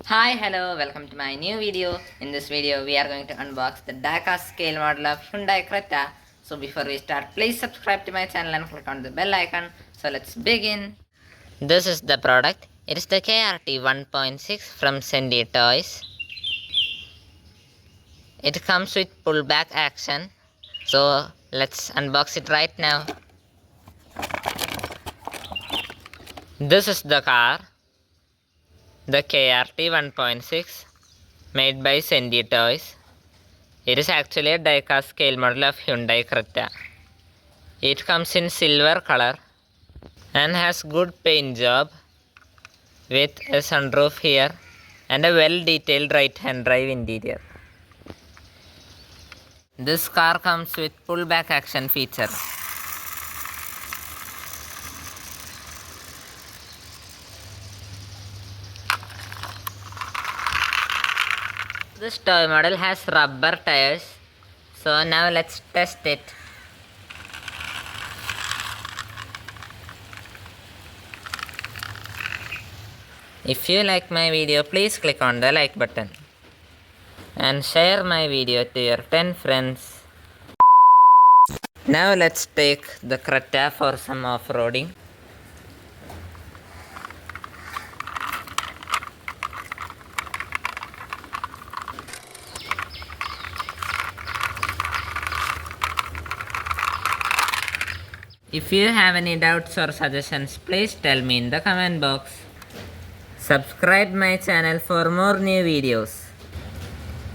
Hi, hello, welcome to my new video. In this video, we are going to unbox the Diecast scale model of Hyundai Creta. So before we start, please subscribe to my channel and click on the bell icon. So let's begin. This is the product. It is the KRT 1.6 from Centy Toys. It comes with pullback action. So let's unbox it right now. This is the car. The KRT 1.6 made by Centy Toys. It is actually a diecast scale model of Hyundai Creta. It comes in silver color and has good paint job with a sunroof here and a well detailed right hand drive interior. This car comes with pullback action feature. This toy model has rubber tires. So now let's test it. If you like my video, please click on the like button and share my video to your 10 friends. Now let's take the Creta for some off-roading. If you have any doubts or suggestions, please tell me in the comment box. Subscribe my channel for more new videos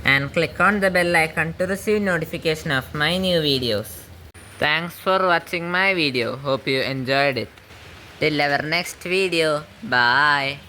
and click on the bell icon to receive notification of my new videos. Thanks for watching my video. Hope you enjoyed it. Till our next video. Bye.